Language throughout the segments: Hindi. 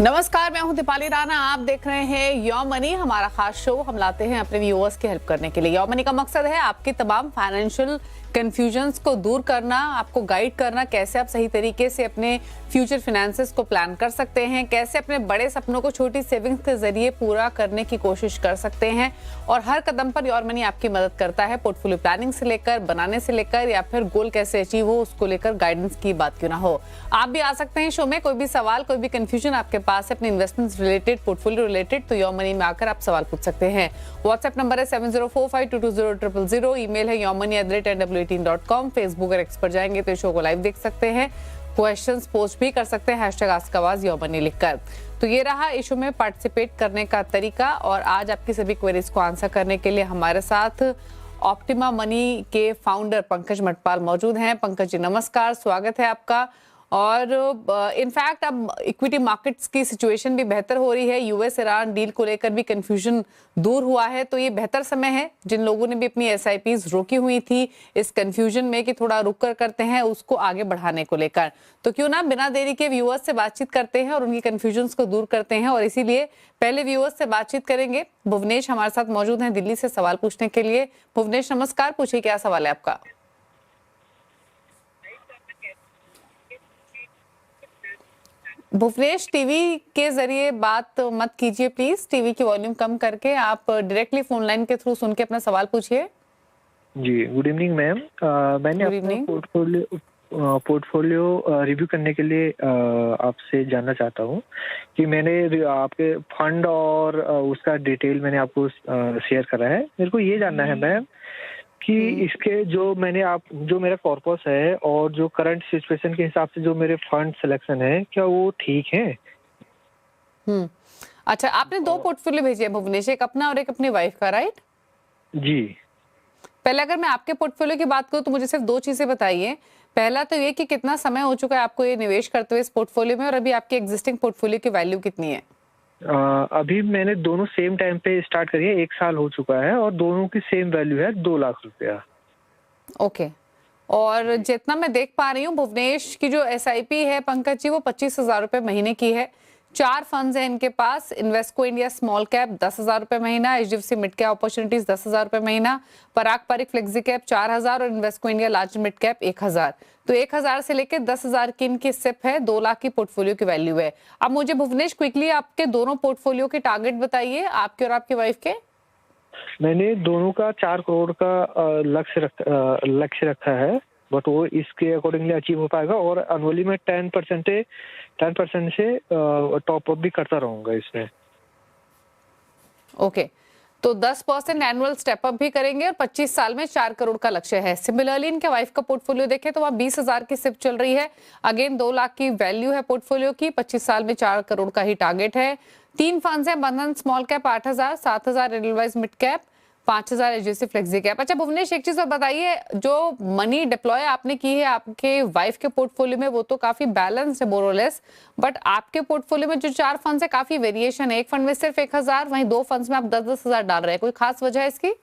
नमस्कार, मैं हूं दीपाली राणा। आप देख रहे हैं योर मनी, हमारा खास शो। हम लाते हैं अपने व्यूअर्स की हेल्प करने के लिए। योर मनी का मकसद है आपके तमाम फाइनेंशियल कंफ्यूजन्स को दूर करना, आपको गाइड करना कैसे आप सही तरीके से अपने फ्यूचर फाइनेंसेस को प्लान कर सकते हैं, कैसे अपने बड़े सपनों को छोटी सेविंग्स के जरिए पूरा करने की कोशिश कर सकते हैं। और हर कदम पर योर मनी आपकी मदद करता है, पोर्टफोलियो प्लानिंग से लेकर बनाने से लेकर या फिर गोल कैसे अचीव हो उसको लेकर गाइडेंस की बात क्यों ना हो। आप भी आ सकते हैं शो में। कोई भी सवाल, कोई भी कंफ्यूजन आपके पास है अपने इन्वेस्टमेंट्स रिलेटेड, पोर्टफोलियो रिलेटेड, तो योर मनी में आकर आप सवाल पूछ सकते हैं। व्हाट्सएप नंबर है 7045220000। ईमेल है yourmoney@w18.com। फेसबुक और एक्स पर जाएंगे तो शो को लाइव देख सकते हैं, क्वेश्चंस पोस्ट भी कर सकते हैं #AskAwaz योर मनी लिखकर। तो ये रहा इशू में पार्टिसिपेट करने का तरीका। और आज आपकी सभी क्वेरीज को आंसर करने के लिए हमारे साथ ऑप्टिमा मनी के फाउंडर पंकज मटपाल मौजूद हैं। पंकज जी नमस्कार, स्वागत है आपका। और इनफैक्ट अब इक्विटी मार्केट्स की सिचुएशन भी बेहतर हो रही है, यूएस ईरान डील को लेकर भी कंफ्यूजन दूर हुआ है, तो ये बेहतर समय है। जिन लोगों ने भी अपनी एसआईपीज रोकी हुई थी इस कंफ्यूजन में कि थोड़ा रुक कर करते हैं उसको आगे बढ़ाने को लेकर, तो क्यों ना बिना देरी के व्यूअर्स से बातचीत करते हैं और उनकी कंफ्यूजन्स को दूर करते हैं। और इसीलिए पहले व्यूअर्स से बातचीत करेंगे। भुवनेश हमारे साथ मौजूद हैं दिल्ली से सवाल पूछने के लिए। भुवनेश नमस्कार, पूछिए क्या सवाल है आपका। भुवनेश, टीवी के जरिए बात मत कीजिए प्लीज, टीवी की वॉल्यूम कम करके आप डायरेक्टली फोन लाइन के थ्रू सुन के अपना सवाल पूछिए। जी, गुड इवनिंग मैम। मैंने अपना पोर्टफोलियो रिव्यू करने के लिए आपसे जानना चाहता हूँ कि मैंने आपके फंड और उसका डिटेल मैंने आपको शेयर करा है। मेरे को ये जानना है मैम कि इसके जो मेरा कॉर्पस है और जो करंट सिचुएशन के हिसाब से जो मेरे फंड सिलेक्शन है, क्या वो ठीक है? अच्छा, आपने दो पोर्टफोलियो भेजे हैं भुवनेश, एक अपना और एक अपनी वाइफ का, राइट? जी। पहले अगर मैं आपके पोर्टफोलियो की बात करूं तो मुझे सिर्फ दो चीजें बताइए। पहला तो ये कि कितना समय हो चुका है आपको ये निवेश करते हुए इस पोर्टफोलियो में, और अभी आपकी एग्जिस्टिंग पोर्टफोलियो की वैल्यू कितनी है? अभी मैंने दोनों सेम टाइम पे स्टार्ट करी है, 1 साल हो चुका है और दोनों की सेम वैल्यू है 2 लाख रुपया। ओके। और जितना मैं देख पा रही हूँ भुवनेश की जो एसआईपी है पंकज जी, वो 25,000 रुपए महीने की है। 4 फंड्स हैं इनके पास। इन्वेस्को इंडिया स्मॉल कैप 10,000 रुपए महीना, एचडीएफसी मिड कैप अपॉर्चुनिटीज 10,000 रुपए महीना, पराग पारिक फ्लेक्सी कैप 4,000 और Invesco India large mid cap 1,000। तो 1,000 से लेकर 10,000 की इनकी सिप है, 2 लाख की पोर्टफोलियो की वैल्यू है। अब मुझे भुवनेश क्विकली आपके दोनों पोर्टफोलियो के टारगेट बताइए, आपके और आपकी वाइफ के। मैंने दोनों का 4 करोड़ का लक्ष्य रखा है, बट वो इसके अकॉर्डिंगली अचीव हो पाएगा। और एनुअली में 10% से टॉप अप भी करता रहूंगा इसमें। ओके, तो 10% एनुअल स्टेप अप भी करेंगे और 25 साल में 4 करोड़ का लक्ष्य है। सिमिलरली इनके वाइफ का पोर्टफोलियो देखें तो वहाँ 20,000 की सिप चल रही है। अगेन 2 लाख की वैल्यू है पोर्टफोलियो की, 25 साल में 4 करोड़ का ही टारगेट है। 3 फंड्स हैं, बंधन small cap 8,000, 7,000 Edelweiss mid cap, 5,000 HDFC flexi cap. अच्छा भुवनेश, एक चीज और बताइए, जो मनी डिप्लॉय आपने की है आपके वाइफ के पोर्टफोलियो में वो तो काफी बैलेंस्ड है मोरलेस, बट आपके पोर्टफोलियो में जो 4 फंड्स है काफी वेरिएशन है। एक फंड में सिर्फ 1,000, वहीं 2 फंड्स में आप 10,000 डाल रहे हैं। कोई खास वजह है इसकी?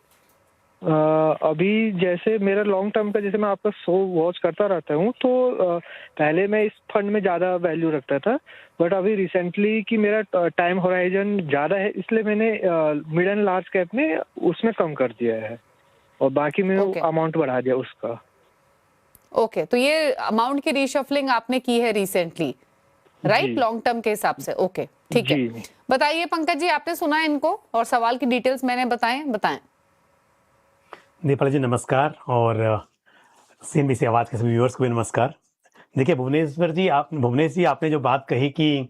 अभी जैसे मेरा लॉन्ग टर्म का, जैसे मैं आपका शो वॉच करता रहता हूँ, तो पहले मैं इस फंड में ज़्यादा वैल्यू रखता था, बट अभी रिसेंटली कि मेरा टाइम होराइजन ज़्यादा है, इसलिए मैंने मिड एंड लार्ज कैप में उसमें कम कर दिया है और बाकी में अमाउंट बढ़ा दिया उसका। ओके, तो ये अमाउंट की रीशफलिंग आपने की है रिसेंटली, राइट? लॉन्ग टर्म के हिसाब से। ओके, ठीक है। बताइए पंकज जी, आपने सुना है इनको और सवाल की डिटेल्स मैंने बताएं। दीपाली जी नमस्कार, और सीएनबीसी आवाज़ के सभी व्यूअर्स को भी नमस्कार। देखिए भुवनेश जी आपने जो बात कही कि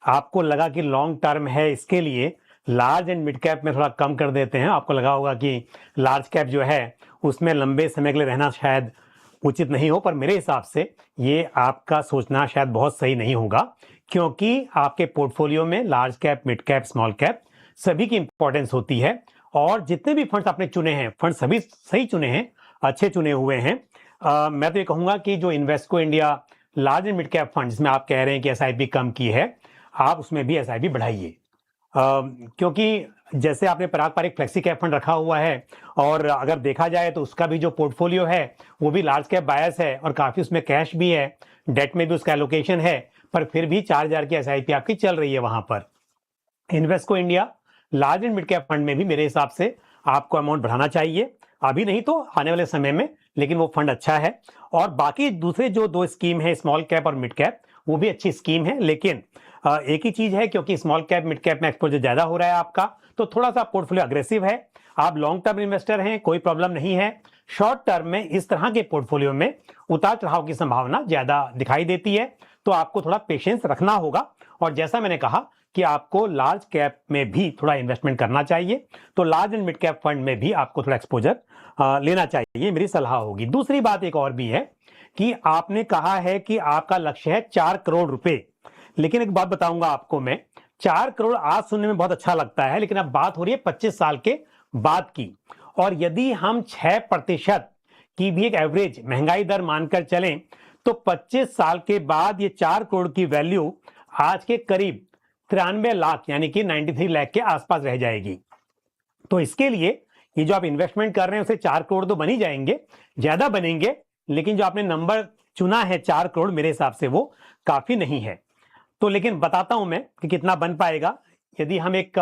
आपको लगा कि लॉन्ग टर्म है, इसके लिए लार्ज एंड मिड कैप में थोड़ा कम कर देते हैं। आपको लगा होगा कि लार्ज कैप जो है उसमें लंबे समय के लिए रहना शायद उचित नहीं हो, पर मेरे हिसाब से ये आपका सोचना शायद बहुत सही नहीं होगा, क्योंकि आपके पोर्टफोलियो में large cap, mid cap, small cap सभी की इंपॉर्टेंस होती है। और जितने भी फंड्स आपने चुने हैं, फंड सभी सही चुने हैं, अच्छे चुने हुए हैं। मैं तो ये कहूँगा कि जो Invesco India large and mid cap fund जिसमें आप कह रहे हैं कि एसआईपी कम की है, आप उसमें भी एसआईपी बढ़ाइए, क्योंकि जैसे आपने पराग पारिक फ्लेक्सी कैप फंड रखा हुआ है और अगर देखा जाए तो उसका भी जो पोर्टफोलियो है वो भी लार्ज कैप बायस है और काफ़ी उसमें कैश भी है, डेट में भी उसका एलोकेशन है, पर फिर भी 4,000 की SIP आपकी चल रही है वहां पर। Invesco India large and mid cap fund में भी मेरे हिसाब से आपको अमाउंट बढ़ाना चाहिए, अभी नहीं तो आने वाले समय में, लेकिन वो फंड अच्छा है। और बाकी दूसरे जो 2 स्कीम है, स्मॉल कैप और मिड कैप, वो भी अच्छी स्कीम है। लेकिन एक ही चीज है, क्योंकि स्मॉल कैप मिड कैप में एक्सपोजर ज्यादा हो रहा है आपका, तो थोड़ा सा पोर्टफोलियो अग्रेसिव है। आप लॉन्ग टर्म इन्वेस्टर हैं, कोई प्रॉब्लम नहीं है। शॉर्ट टर्म में इस तरह के पोर्टफोलियो में उतार चढ़ाव की संभावना ज्यादा दिखाई देती है, तो आपको थोड़ा पेशेंस रखना होगा। और जैसा मैंने कहा कि आपको लार्ज कैप में भी थोड़ा इन्वेस्टमेंट करना चाहिए, तो large and mid cap fund में भी आपको थोड़ा एक्सपोजर लेना चाहिए, मेरी सलाह होगी। दूसरी बात एक और भी है कि आपने कहा है कि आपका लक्ष्य है 4 करोड़ रुपए, लेकिन एक बात बताऊंगा आपको मैं, 4 करोड़ आज सुनने में बहुत अच्छा लगता है, लेकिन अब बात हो रही है 25 साल के बाद की। और यदि हम 6% की भी एक एवरेज महंगाई दर मानकर चलें, तो 25 साल के बाद ये 4 करोड़ की वैल्यू आज के करीब 93 लाख यानी कि 93 लाख के आसपास रह जाएगी। तो इसके लिए ये जो आप इन्वेस्टमेंट कर रहे हैं उसे 4 करोड़ तो बन ही जाएंगे, ज्यादा बनेंगे, लेकिन जो आपने नंबर चुना है 4 करोड़, मेरे हिसाब से वो काफी नहीं है। तो लेकिन बताता हूं मैं कि कितना बन पाएगा। यदि हम एक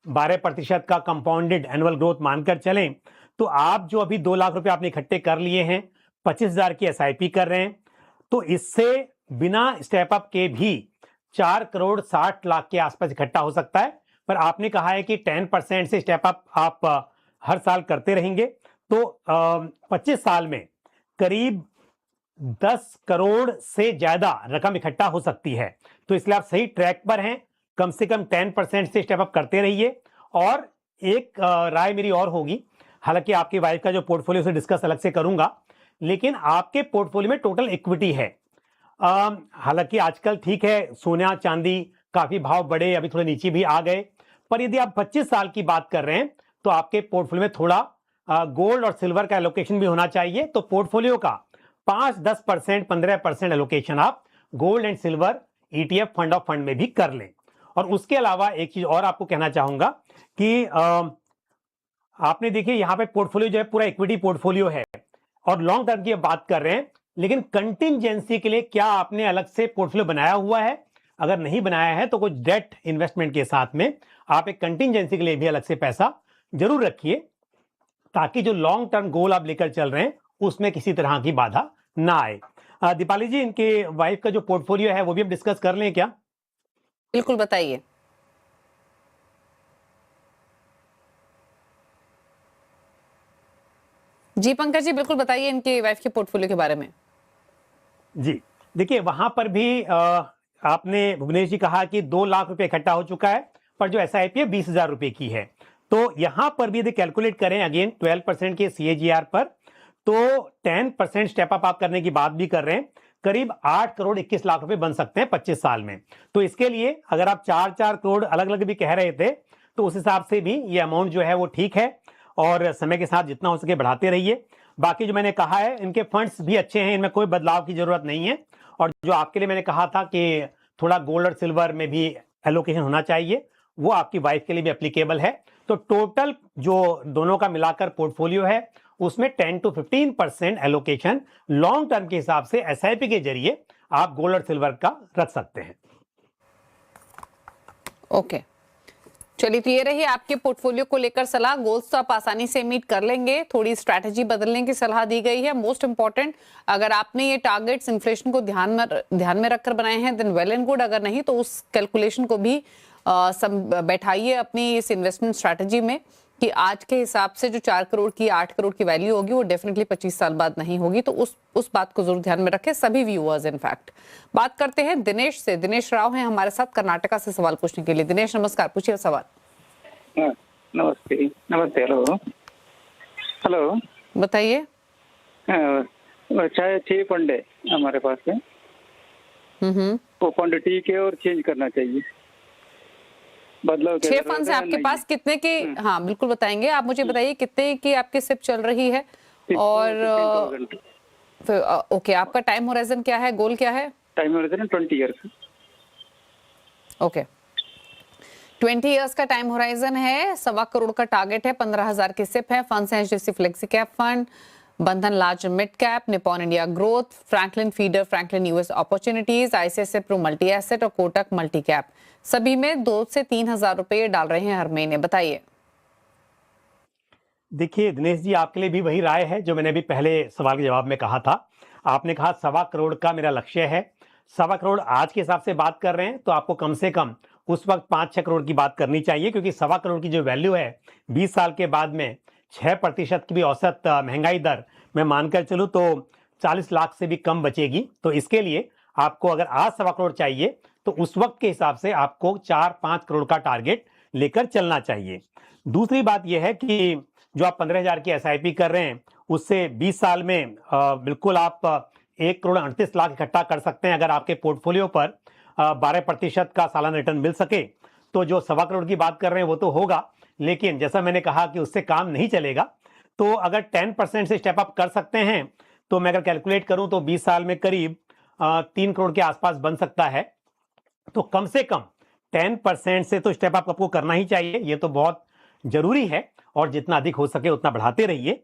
12% का कंपाउंडेड एनुअल ग्रोथ मानकर चलें, तो आप जो अभी 2 लाख रुपए आपने इकट्ठे कर लिए हैं, 25,000 की SIP कर रहे हैं, तो इससे बिना स्टेप अप के भी 4 करोड़ 60 लाख के आसपास इकट्ठा हो सकता है। पर आपने कहा है कि 10% से स्टेप अप आप हर साल करते रहेंगे, तो 25 साल में करीब 10 करोड़ से ज्यादा रकम इकट्ठा हो सकती है। तो इसलिए आप सही ट्रैक पर हैं, कम से कम 10% से स्टेप अप करते रहिए। और एक राय मेरी और होगी, हालांकि आपकी वाइफ का जो पोर्टफोलियो से डिस्कस अलग से करूंगा, लेकिन आपके पोर्टफोलियो में टोटल इक्विटी है। हालांकि आजकल ठीक है, सोना चांदी काफी भाव बढ़े, अभी थोड़े नीचे भी आ गए, पर यदि आप 25 साल की बात कर रहे हैं तो आपके पोर्टफोलियो में थोड़ा गोल्ड और सिल्वर का एलोकेशन भी होना चाहिए। तो पोर्टफोलियो का 5-10%, 15% एलोकेशन आप gold and silver ETF fund of fund में भी कर लें। और उसके अलावा एक चीज और आपको कहना चाहूंगा कि आपने देखिए यहाँ पे पोर्टफोलियो जो है पूरा इक्विटी पोर्टफोलियो है और लॉन्ग टर्म की बात कर रहे हैं, लेकिन कंटिंजेंसी के लिए क्या आपने अलग से पोर्टफोलियो बनाया हुआ है? अगर नहीं बनाया है तो कुछ डेट इन्वेस्टमेंट के साथ में आप एक कंटिंजेंसी के लिए भी अलग से पैसा जरूर रखिए, ताकि जो लॉन्ग टर्म गोल आप लेकर चल रहे हैं उसमें किसी तरह की बाधा ना आए। दीपाली जी, इनके वाइफ का जो पोर्टफोलियो है वो भी हम डिस्कस कर लें क्या? बिल्कुल बताइए। जी पंकज जी, बिल्कुल बताइए इनके वाइफ के पोर्टफोलियो के बारे में। जी देखिए, वहां पर भी आपने भुवनेश जी कहा कि 2 लाख रुपए इकट्ठा हो चुका है, पर जो SIP है 20,000 रुपए की है। तो यहां पर भी यदि कैलकुलेट करें अगेन 12% के CAGR पर, तो 10% स्टेप अप आप करने की बात भी कर रहे हैं, करीब 8 करोड़ 21 लाख रुपए बन सकते हैं 25 साल में। तो इसके लिए अगर आप 4-4 करोड़ अलग अलग भी कह रहे थे, तो उस हिसाब से भी ये अमाउंट जो है वो ठीक है, और समय के साथ जितना हो सके बढ़ाते रहिए। बाकी जो मैंने कहा है, इनके फंड्स भी अच्छे हैं, इनमें कोई बदलाव की जरूरत नहीं है। और जो आपके लिए मैंने कहा था कि थोड़ा गोल्ड और सिल्वर में भी एलोकेशन होना चाहिए, वो आपकी वाइफ के लिए भी एप्लीकेबल है। तो टोटल जो दोनों का मिलाकर पोर्टफोलियो है उसमें 10 to 15% एलोकेशन लॉन्ग टर्म के हिसाब से SIP के जरिए आप गोल्ड और सिल्वर का रख सकते हैं। ओके, चलिए, तो ये रही आपके पोर्टफोलियो को लेकर सलाह। गोल्स तो आप आसानी से मीट कर लेंगे, थोड़ी स्ट्रैटेजी बदलने की सलाह दी गई है। मोस्ट इंपॉर्टेंट, अगर आपने ये टारगेट्स इन्फ्लेशन को ध्यान में रखकर बनाए हैं देन वेल एंड गुड, अगर नहीं तो उस कैलकुलेशन को भी बैठाइए अपनी इस इन्वेस्टमेंट स्ट्रैटेजी में कि आज के हिसाब से जो 4 करोड़ की 8 करोड़ की वैल्यू होगी वो डेफिनेटली 25 साल बाद नहीं होगी। तो उस बात को जरूर ध्यान में रखें सभी व्यूअर्स। इनफैक्ट बात करते हैं दिनेश से। दिनेश राव हैं हमारे साथ कर्नाटका से सवाल पूछने के लिए। दिनेश नमस्कार, पूछिए सवाल। नमस्ते। नमस्ते। हेलो हेलो, बताइए। 6 फंड है हमारे पास है। वो फंड ठीक है और चेंज करना चाहिए, बदलाव 6 फंड्स है आपके पास, कितने के? हाँ बिल्कुल बताएंगे। आप मुझे बताइए कितने की आपकी सिप चल रही है, और ओके, आपका टाइम होराइजन क्या है, गोल क्या है? Time horizon 20 years. Okay, 20 years का टाइम होराइजन है, 1.25 करोड़ का टारगेट है, 15,000 की सिप है, फंड्स हैं HDFC flexi cap fund, Bandhan large mid cap, Nippon India growth, Franklin feeder, Franklin US opportunities, ICICI Pru multi asset और कोटक मल्टी कैप, सभी में 2 से 3 हजार रुपए डाल रहे हैं हर महीने। बताइए। देखिए दिनेश जी, आपके लिए भी वही राय है जो मैंने अभी पहले सवाल के जवाब में कहा था। आपने कहा 1.25 करोड़ का मेरा लक्ष्य है। 1.25 करोड़ आज के हिसाब से बात कर रहे हैं तो आपको कम से कम उस वक्त 5-6 करोड़ की बात करनी चाहिए, क्योंकि 1.25 करोड़ की जो वैल्यू है 20 साल के बाद में 6% की भी औसत महंगाई दर मैं मानकर चलूं तो 40 लाख से भी कम बचेगी। तो इसके लिए आपको अगर आज 1.25 करोड़ चाहिए तो उस वक्त के हिसाब से आपको 4-5 करोड़ का टारगेट लेकर चलना चाहिए। दूसरी बात यह है कि जो आप 15,000 की एसआईपी कर रहे हैं उससे 20 साल में बिल्कुल आप 1 करोड़ 38 लाख इकट्ठा कर सकते हैं। अगर आपके पोर्टफोलियो पर 12% का सालाना रिटर्न मिल सके तो जो 1.25 करोड़ की बात कर रहे हैं वो तो होगा, लेकिन जैसा मैंने कहा कि उससे काम नहीं चलेगा। तो अगर 10% से स्टेप अप कर सकते हैं तो मैं अगर कैलकुलेट करूं तो 20 साल में करीब 3 करोड़ के आसपास बन सकता है। तो कम से कम 10% से तो स्टेप अप आपको करना ही चाहिए, ये तो बहुत जरूरी है, और जितना अधिक हो सके उतना बढ़ाते रहिए।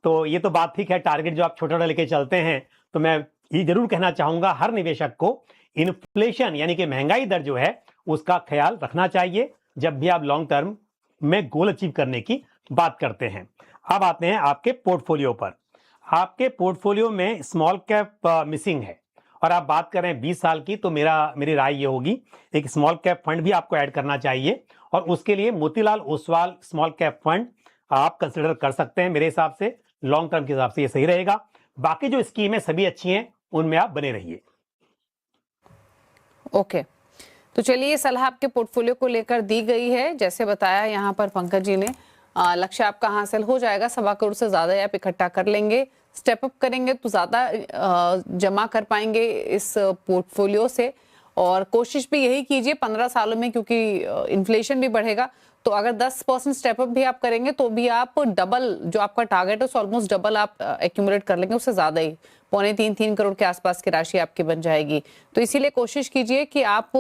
तो ये तो बात ठीक है, टारगेट जो आप छोटा लेके चलते हैं, तो मैं ये जरूर कहना चाहूंगा हर निवेशक को इन्फ्लेशन यानी कि महंगाई दर जो है उसका ख्याल रखना चाहिए जब भी आप लॉन्ग टर्म में गोल अचीव करने की बात करते हैं। अब आते हैं आपके पोर्टफोलियो पर। आपके पोर्टफोलियो में स्मॉल कैप मिसिंग है और आप बात कर रहे हैं 20 साल की, तो मेरी राय ये होगी एक स्मॉल कैप फंड भी आपको ऐड करना चाहिए, और उसके लिए Motilal Oswal small cap fund आप कंसिडर कर सकते हैं। मेरे हिसाब से लॉन्ग टर्म के हिसाब से ये सही रहेगा। बाकी जो स्कीम है सभी अच्छी हैं, उनमें आप बने रहिए। ओके, तो चलिए सलाह आपके पोर्टफोलियो को लेकर दी गई है। जैसे बताया यहाँ पर पंकज जी ने, लक्ष्य आपका हासिल हो जाएगा। 1.25 करोड़ से ज्यादा आप इकट्ठा कर लेंगे, स्टेप अप करेंगे तो ज्यादा जमा कर पाएंगे इस पोर्टफोलियो से। और कोशिश भी यही कीजिए 15 सालों में, क्योंकि इन्फ्लेशन भी बढ़ेगा, तो अगर 10% स्टेप अप भी आप करेंगे तो भी आप डबल जो आपका टारगेट है उससे ऑलमोस्ट डबल आप एक्यूमुलेट कर लेंगे, उससे ज्यादा ही 2.25-3 करोड़ के आसपास की राशि आपकी बन जाएगी। तो इसीलिए कोशिश कीजिए कि आप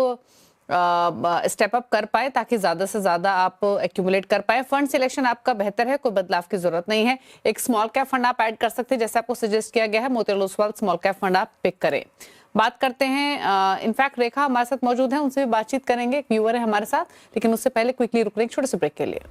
स्टेप अप कर पाए ताकि ज्यादा से ज्यादा आप एक्यूमुलेट कर पाए। फंड सिलेक्शन आपका बेहतर है, कोई बदलाव की जरूरत नहीं है। एक स्मॉल कैप फंड आप ऐड कर सकते हैं, जैसे आपको सजेस्ट किया गया है, Motilal Oswal small cap fund आप पिक करें। बात करते हैं, इनफैक्ट रेखा हमारे साथ मौजूद है, उनसे भी बातचीत करेंगे, एक व्यूअर है हमारे साथ, लेकिन उससे पहले क्विकली रुक रहे हैं छोटे से ब्रेक के लिए।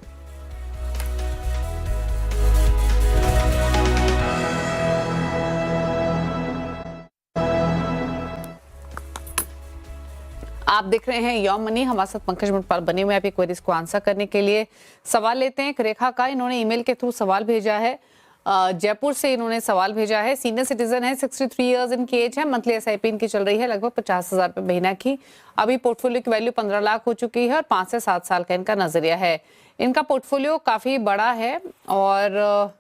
आप देख रहे हैं यॉम मनी, हमारे साथ पंकज मुंडपाल बने हुए हैं आपकी क्वेरीज को आंसर करने के लिए। सवाल लेते हैं रेखा का, इन्होंने ईमेल के थ्रू सवाल भेजा है। जयपुर से इन्होंने सवाल भेजा है। सीनियर सिटीजन है, 63 इयर्स इनकी एज है, मंथली एसआईपी इनकी चल रही है लगभग 50,000 रुपए महीना की। अभी पोर्टफोलियो की वैल्यू 15 लाख हो चुकी है और 5 से 7 साल का इनका नजरिया है। इनका पोर्टफोलियो काफी बड़ा है और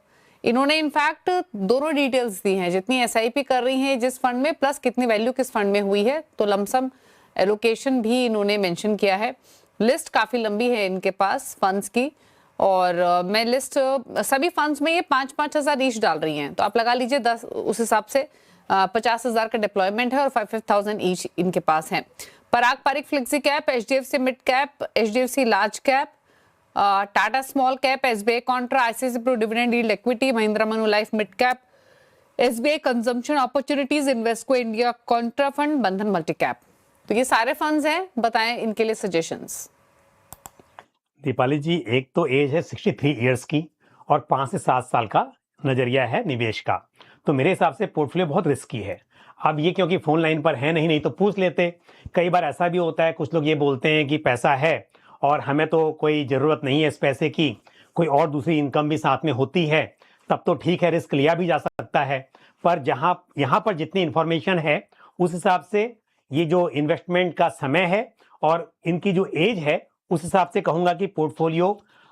इन्होंने इनफैक्ट दोनों डिटेल्स दी हैं, जितनी एसआईपी कर रही हैं जिस फंड में, प्लस कितनी वैल्यू किस फंड में हुई है, तो लमसम एलोकेशन भी इन्होंने मेंशन किया है। लिस्ट काफी लंबी है इनके पास फंड्स की, और मैं लिस्ट सभी फंड्स में ये 5-5 हजार ईच डाल रही हैं, तो आप लगा लीजिए 10, उस हिसाब से 50,000 का डिप्लॉयमेंट है और 5,000 ईच इनके पास है। Parag Parikh flexi cap, HDFC mid cap, HDFC large cap, Tata small cap, SBI contra, ICICI Pru dividend yield equity, Mahindra Manulife mid cap, SBI consumption opportunities, Invesco India contra fund, Bandhan multi cap. तो ये सारे फंड्स हैं, बताएं इनके लिए सजेशंस। दीपाली जी, एक तो एज है 63 इयर्स की और 5 से 7 साल का नजरिया है निवेश का, तो मेरे हिसाब से पोर्टफोलियो बहुत रिस्की है। अब ये क्योंकि फोन लाइन पर है नहीं तो पूछ लेते। कई बार ऐसा भी होता है, कुछ लोग ये बोलते हैं कि पैसा है और हमें तो कोई ज़रूरत नहीं है इस पैसे की, कोई और दूसरी इनकम भी साथ में होती है, तब तो ठीक है, रिस्क लिया भी जा सकता है। पर यहाँ पर जितनी इंफॉर्मेशन है उस हिसाब से ये जो इन्वेस्टमेंट का समय है और इनकी जो एज है उस हिसाब से कहूँगा कि पोर्टफोलियो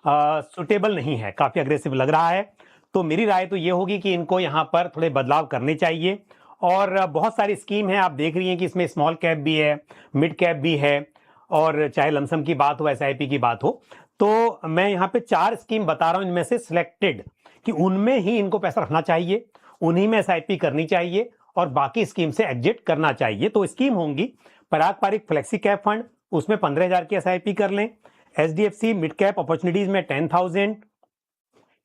सुटेबल नहीं है, काफ़ी अग्रेसिव लग रहा है। तो मेरी राय तो ये होगी कि इनको यहाँ पर थोड़े बदलाव करने चाहिए। और बहुत सारी स्कीम है, आप देख रही हैं कि इसमें स्मॉल कैप भी है, मिड कैप भी है, और चाहे लमसम की बात हो, एसआईपी की बात हो। तो मैं यहाँ पे 4 स्कीम बता रहा हूँ, इनमें से सिलेक्टेड कि उनमें ही इनको पैसा रखना चाहिए, उन्हीं में एसआईपी करनी चाहिए और बाकी स्कीम से एग्जिट करना चाहिए। तो स्कीम होंगी पराग पारिक फ्लेक्सी कैप फंड, उसमें 15,000 की एसआईपी कर लें। एचडीएफसी मिड कैप अपॉर्चुनिटीज में 10,000,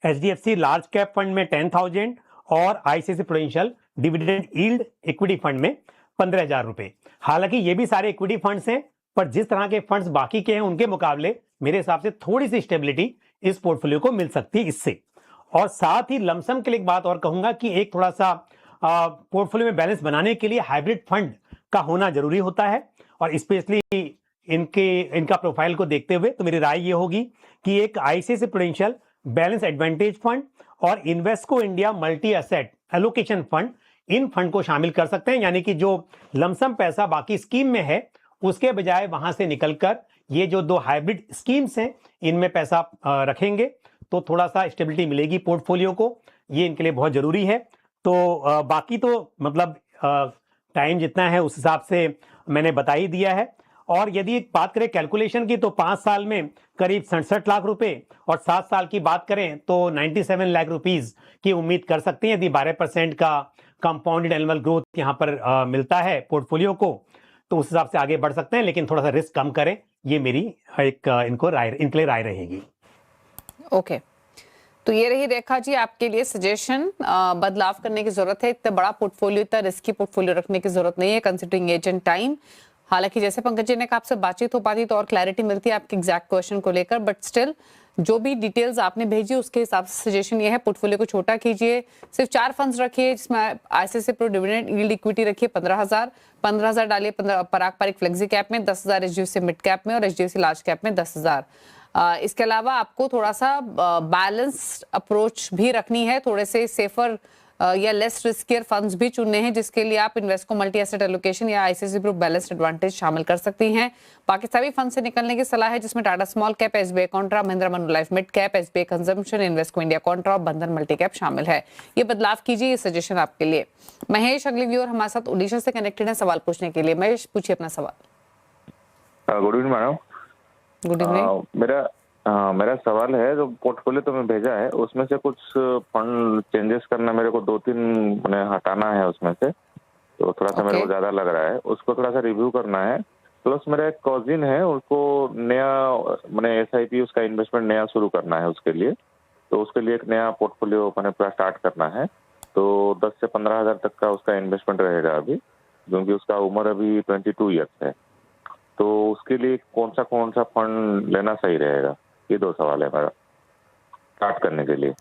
एचडीएफसी लार्ज कैप फंड में 10,000 और ICICI prudential dividend yield equity fund में 15,000 रुपए। हालांकि ये भी सारे इक्विटी फंड्स हैं, पर जिस तरह के फंड्स बाकी के हैं उनके मुकाबले मेरे हिसाब से थोड़ी सी स्टेबिलिटी इस पोर्टफोलियो को मिल सकती है इससे। और साथ ही लमसम के लिए एक बात और कहूंगा कि एक थोड़ा सा पोर्टफोलियो में बैलेंस बनाने के लिए हाइब्रिड फंड का होना जरूरी होता है, और स्पेशली इनका प्रोफाइल को देखते हुए तो मेरी राय ये होगी कि एक ICICI prudential balance advantage fund और Invesco India multi asset allocation fund, इन फंड को शामिल कर सकते हैं। यानी कि जो लमसम पैसा बाकी स्कीम में है उसके बजाय वहां से निकलकर ये जो दो हाइब्रिड स्कीम्स हैं इनमें पैसा रखेंगे तो थोड़ा सा स्टेबिलिटी मिलेगी पोर्टफोलियो को, ये इनके लिए बहुत जरूरी है। तो बाकी तो मतलब टाइम जितना है उस हिसाब से मैंने बता ही दिया है। और यदि बात करें कैलकुलेशन की तो 5 साल में करीब 67 लाख रुपए और 7 साल की बात करें तो 97 लाख रुपीस की उम्मीद कर सकते हैं यदि 12% का कंपाउंडेड एनुअल ग्रोथ यहाँ पर मिलता है पोर्टफोलियो को, तो उस हिसाब से आगे बढ़ सकते हैं, लेकिन थोड़ा सा रिस्क कम करें, ये मेरी एक इनके लिए राय रहेगी। ओके तो ये रही रेखा जी आपके लिए सजेशन, बदलाव करने की जरूरत है, इतना बड़ा पोर्टफोलियो, इतना रिस्की पोर्टफोलियो रखने की जरूरत नहीं है कंसिडरिंग एज एंड टाइम। हालांकि जैसे पंकज जी ने कहा आपसे बातचीत हो पाती तो और क्लैरिटी मिलती है आपके एग्जैक्ट क्वेश्चन को लेकर, बट स्टिल जो भी डिटेल्स आपने भेजी उसके हिसाब से सजेशन ये है पोर्टफोलियो को छोटा कीजिए, सिर्फ 4 फंड्स रखिए जिसमें ICICI Pru dividend yield equity रखिए 15,000 डालिए पराग पारिक फ्लेक्सी कैप में, 10,000 एचडीएफसी मिड कैप में और एचडीएफसी लार्ज कैप में 10,000। इसके अलावा आपको थोड़ा सा बैलेंस्ड अप्रोच भी रखनी है, थोड़े से सेफर या लेस रिस्कियर फंड्स भी चुनने हैं, जिसके लिए आप इन्वेस्को मल्टी एसेट एलोकेशन या आईसीआईसीआई ग्रुप बैलेंस्ड एडवांटेज शामिल कर सकती हैं। बाकी सभी फंड से निकलने की सलाह है जिसमें Tata small cap, SBI Contra, Mahindra Manulife mid cap, SBI consumption, Invesco India Contra और बंधन मल्टी कैप शामिल है। ये बदलाव कीजिए, ये सजेशन आपके लिए। महेश अगले व्यूअर हमारे साथ उड़ीसा से कनेक्टेड है सवाल पूछने के लिए। महेश पूछिए अपना सवाल। Good evening madam. Good evening. मेरा सवाल है, जो पोर्टफोलियो तो मैं भेजा है उसमें से कुछ फंड चेंजेस करना, मेरे को 2-3 मैंने हटाना है उसमें से, तो थोड़ा सा मेरे को ज्यादा लग रहा है, उसको थोड़ा सा रिव्यू करना है। प्लस मेरा एक कॉजिन है, उसको नया मैंने एसआईपी उसका इन्वेस्टमेंट नया शुरू करना है उसके लिए, तो उसके लिए एक नया पोर्टफोलियो मैंने पूरा स्टार्ट करना है। तो 10 से 15 हज़ार तक का उसका इन्वेस्टमेंट रहेगा अभी, क्योंकि उसका उम्र अभी 22 ईयर्स है। तो उसके लिए कौन सा फंड लेना सही रहेगा? ये 2 सवाल है मेरा स्टार्ट करने के लिए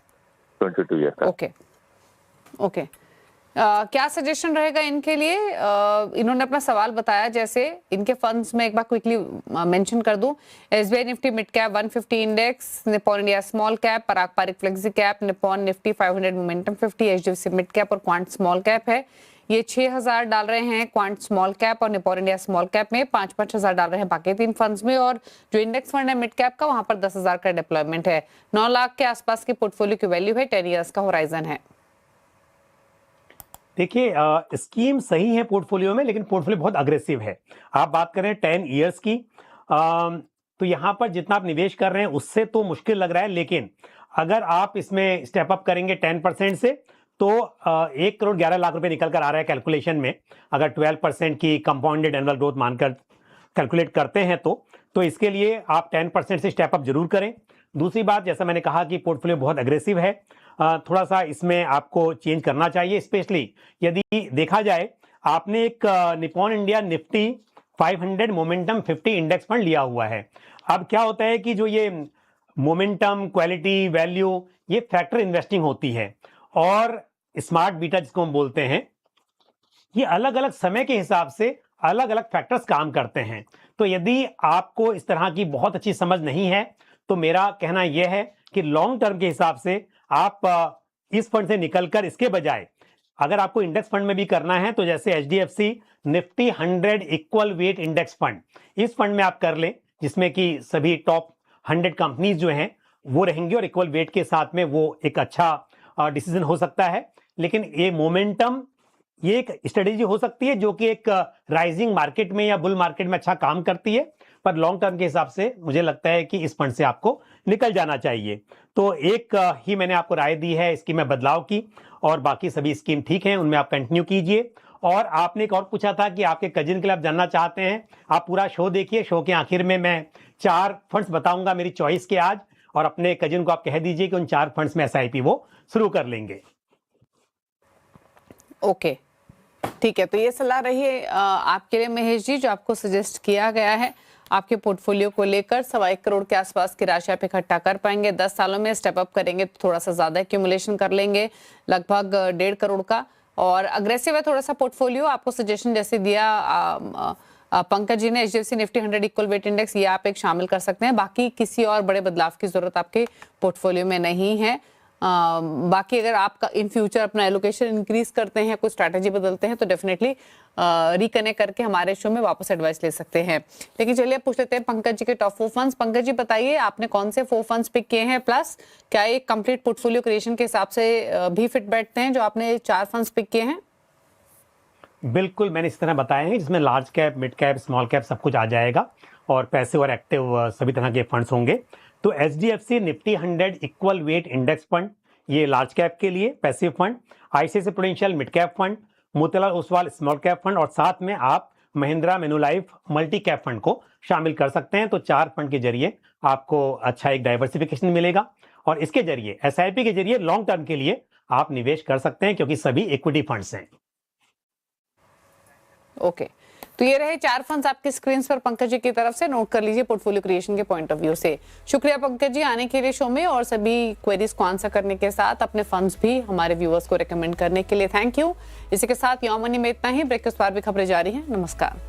22 ईयर का। ओके क्या सजेशन रहेगा इनके लिए? इन्होंने अपना सवाल बताया, जैसे इनके फंड्स में एक बार क्विकली मेंशन कर दूं, SBI Nifty mid cap 150 index, Nippon India small cap, Parag Parikh flexi cap, Nippon Nifty 500 momentum 50, HDFC mid cap और क्वांट स्मॉल कैप है। ये 6,000 डाल रहे हैं क्वांट स्मॉल कैप और निप्पॉन इंडिया स्मॉल कैप में, 5-5 हज़ार डाल रहे हैं बाकी 3 फंड्स में, और जो इंडेक्स फंड है मिड कैप का वहां पर 10,000 का डिप्लॉयमेंट है। 9 लाख के आसपास की पोर्टफोलियो की वैल्यू है, 10 ईयर्स का होराइजन है। देखिए स्कीम सही है पोर्टफोलियो में, लेकिन पोर्टफोलियो बहुत अग्रेसिव है। आप बात करें 10 ईयर्स की, तो यहाँ पर जितना आप निवेश कर रहे हैं उससे तो मुश्किल लग रहा है, लेकिन अगर आप इसमें स्टेप अप करेंगे 10% से तो 1 करोड़ 11 लाख रुपए निकल कर आ रहा है कैलकुलेशन में, अगर 12% की कंपाउंडेड एनुअल ग्रोथ मानकर कैलकुलेट करते हैं तो इसके लिए आप 10% से स्टेप अप जरूर करें। दूसरी बात, जैसा मैंने कहा कि पोर्टफोलियो बहुत अग्रेसिव है, थोड़ा सा इसमें आपको चेंज करना चाहिए, स्पेशली यदि देखा जाए आपने एक Nippon India Nifty 500 momentum 50 index fund लिया हुआ है। अब क्या होता है कि जो ये मोमेंटम, क्वालिटी, वैल्यू, ये फैक्टर इन्वेस्टिंग होती है, और स्मार्ट बीटा जिसको हम बोलते हैं, ये अलग अलग समय के हिसाब से अलग अलग फैक्टर्स काम करते हैं। तो यदि आपको इस तरह की बहुत अच्छी समझ नहीं है तो मेरा कहना यह है कि लॉन्ग टर्म के हिसाब से आप इस फंड से निकलकर इसके बजाय अगर आपको इंडेक्स फंड में भी करना है तो जैसे HDFC Nifty 100 equal weight index fund, इस फंड में आप कर लें, जिसमें कि सभी टॉप 100 कंपनीज जो हैं वो रहेंगी और इक्वल वेट के साथ में वो एक अच्छा डिसीजन हो सकता है। लेकिन ये मोमेंटम, ये एक स्ट्रेटेजी हो सकती है जो कि एक राइजिंग मार्केट में या बुल मार्केट में अच्छा काम करती है, पर लॉन्ग टर्म के हिसाब से मुझे लगता है कि इस फंड से आपको निकल जाना चाहिए। तो एक ही मैंने आपको राय दी है स्कीम में बदलाव की, और बाकी सभी स्कीम ठीक हैं, उनमें आप कंटिन्यू कीजिए। और आपने एक और पूछा था कि आपके कजिन के लिए आप जानना चाहते हैं, आप पूरा शो देखिए, शो के आखिर में मैं 4 फंड्स बताऊंगा मेरी चॉइस के आज, और अपने कजिन को आप कह दीजिए कि उन 4 फंड्स में एसआईपी वो शुरू कर लेंगे। ओके, ठीक है। तो ये सलाह रही है आपके लिए महेश जी, जो आपको सजेस्ट किया गया है। आपके पोर्टफोलियो को लेकर 1.25 करोड़ के आसपास की राशि आप इकट्ठा कर पाएंगे। 10 सालों में स्टेप अप करेंगे तो थोड़ा सा ज्यादा एक्यूमुलेशन कर लेंगे, लगभग 1.5 करोड़ का। और अग्रेसिव है थोड़ा सा पोर्टफोलियो। आपको सजेशन जैसे दिया पंकज जी ने, HDFC Nifty 100 equal weight index, ये आप एक शामिल कर सकते हैं। बाकी किसी और बड़े बदलाव की जरूरत आपके पोर्टफोलियो में नहीं है। बाकी अगर आप इन फ्यूचर अपना एलोकेशन इंक्रीज करते हैं, कोई स्ट्रैटेजी बदलते हैं, तो डेफिनेटली रिकनेक्ट करके हमारे शो में वापस एडवाइस ले सकते हैं। लेकिन चलिए पूछ लेते हैं पंकज जी के टॉप 4 फंड्स। पंकज जी बताइए, आपने कौन से 4 फंड्स पिक किए हैं, प्लस क्या एक कंप्लीट पोर्टफोलियो क्रिएशन के हिसाब से भी फिट बैठते हैं जो आपने 4 फंड्स पिक किए हैं? बिल्कुल, मैंने इस तरह बताए हैं जिसमें large cap, mid cap, small cap सब कुछ आ जाएगा और पैसिव और एक्टिव सभी तरह के फंड्स होंगे। तो HDFC Nifty 100 equal weight index fund, ये लार्ज कैप के लिए passive fund, ICICI prudential mid cap fund, Motilal Oswal small cap fund और साथ में आप महिंद्रा मेनुलाइफ मल्टी कैप फंड को शामिल कर सकते हैं। तो 4 फंड के जरिए आपको अच्छा एक डाइवर्सिफिकेशन मिलेगा और इसके जरिए SIP के जरिए लॉन्ग टर्म के लिए आप निवेश कर सकते हैं, क्योंकि सभी इक्विटी फंड्स हैं। ओके, तो ये रहे 4 फंड्स आपके स्क्रीन पर पंकज जी की तरफ से, नोट कर लीजिए पोर्टफोलियो क्रिएशन के पॉइंट ऑफ व्यू से। शुक्रिया पंकज जी आने के लिए शो में और सभी क्वेरीज को आंसर करने के साथ अपने फंड्स भी हमारे व्यूअर्स को रेकमेंड करने के लिए थैंक यू। इसी के साथ योर मनी में इतना ही। ब्रेकफास्ट बार भी खबरें जारी हैं। नमस्कार।